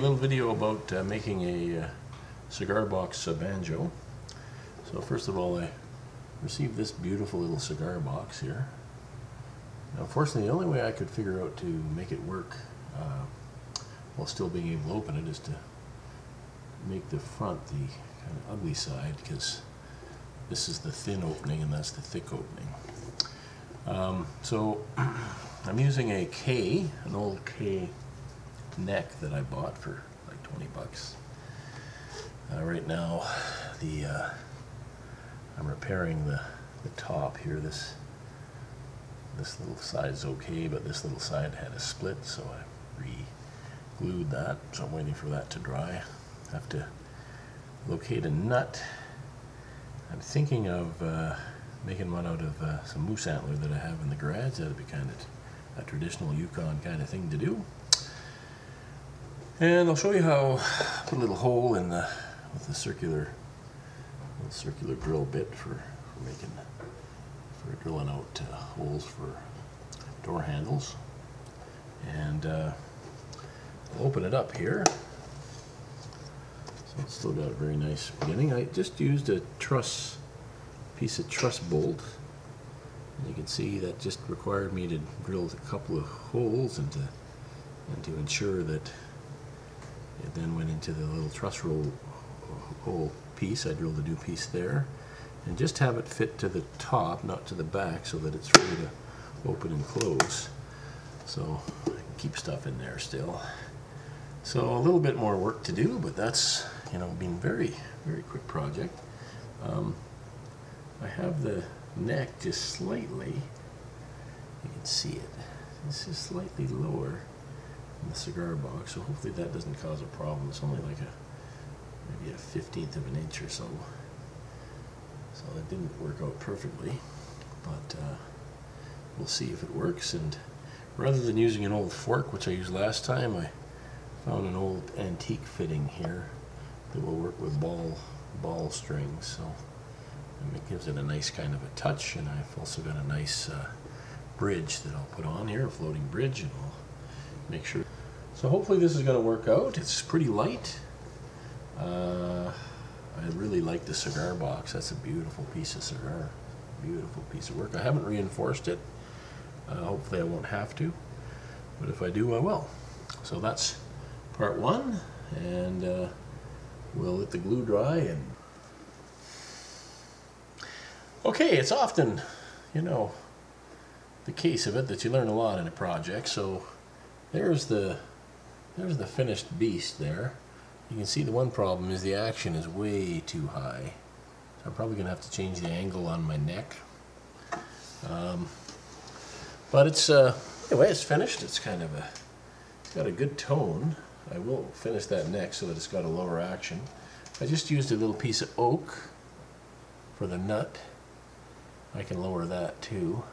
little video about making a cigar box banjo. So first of all, I received this beautiful little cigar box here. Now, unfortunately, the only way I could figure out to make it work while still being able to open it is to make the front the kind of ugly side, because this is the thin opening and that's the thick opening. So I'm using a K, an old K neck that I bought for like 20 bucks. Right now I'm repairing the top here. This little side's okay, but this little side had a split, so I re-glued that. So I'm waiting for that to dry. I have to locate a nut. I'm thinking of making one out of some moose antler that I have in the garage. That'd be kind of a traditional Yukon kind of thing to do. And I'll show you how I put a little hole in with the circular drill bit for drilling out holes for door handles. And I'll open it up here. So it's still got a very nice beginning. I just used a piece of truss bolt. And you can see that just required me to drill a couple of holes and to ensure that it then went into the little truss hole piece. I drilled a new piece there, and just have it fit to the top, not to the back, so that it's free to open and close. So I can keep stuff in there still. So a little bit more work to do, but that's, been very, very quick project. I have the neck just slightly, you can see it, it's just slightly lower than the cigar box, so hopefully that doesn't cause a problem. It's only like maybe a 1/15 of an inch or so. So that didn't work out perfectly, but we'll see if it works. And rather than using an old fork, which I used last time, I found an old antique fitting here that will work with ball strings. So it gives it a nice kind of a touch, and I've also got a nice bridge that I'll put on here, a floating bridge, and we'll make sure. So hopefully this is going to work out. It's pretty light. I really like the cigar box. That's a beautiful piece of cigar. Beautiful piece of work. I haven't reinforced it. Hopefully I won't have to, but if I do, I will. So that's part one, and we'll let the glue dry. And okay, it's often, the case of it that you learn a lot in a project. So there's the finished beast there. You can see the one problem is the action is way too high. So I'm probably going to have to change the angle on my neck. But it's anyway, it's finished. It's got a good tone. I will finish that neck so that it's got a lower action. I just used a little piece of oak for the nut. I can lower that too.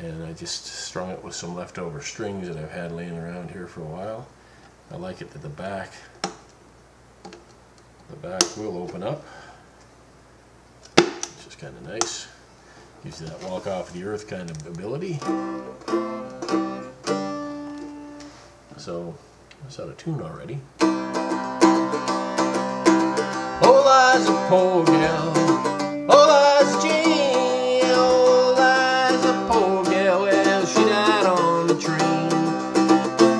And I just strung it with some leftover strings that I've had laying around here for a while. I like it that the back will open up, which is kind of nice. Gives you that walk off the earth kind of ability. So that's out of tune already. Oh, Liza, poor gal. Oh, Liza Jean. Oh, Liza, poor gal. Well, she died on the train.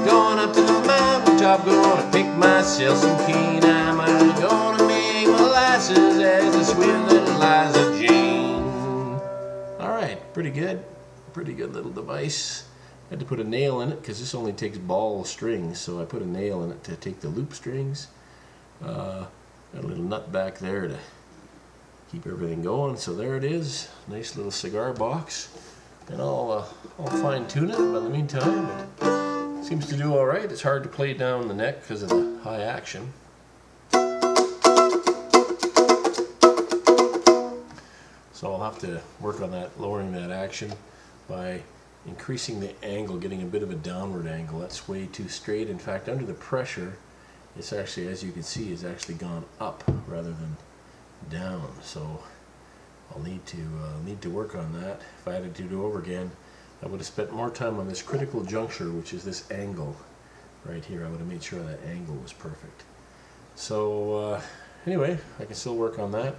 Going up to the mountaintop, gonna pick myself some cane. I'm gonna make molasses as a sweet little Liza Jane. Alright, pretty good. Pretty good little device. I had to put a nail in it because this only takes ball strings, so I put a nail in it to take the loop strings. Got a little nut back there to keep everything going. So there it is. Nice little cigar box. And I'll fine tune it by the meantime. But seems to do alright. It's hard to play down the neck because of the high action. So I'll have to work on that, lowering that action by increasing the angle, getting a bit of a downward angle. That's way too straight. In fact, under the pressure, it's actually, as you can see, is actually gone up rather than down. So I'll need to work on that. If I had to do it over again, I would have spent more time on this critical juncture, which is this angle. right here. I would have made sure that angle was perfect. So anyway, I can still work on that,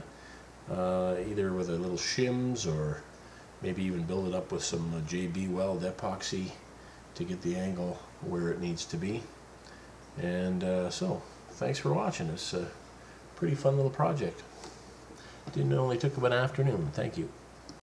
either with a little shims or maybe even build it up with some JB Weld epoxy to get the angle where it needs to be. And so thanks for watching. It's a pretty fun little project. Only took about an afternoon. Thank you.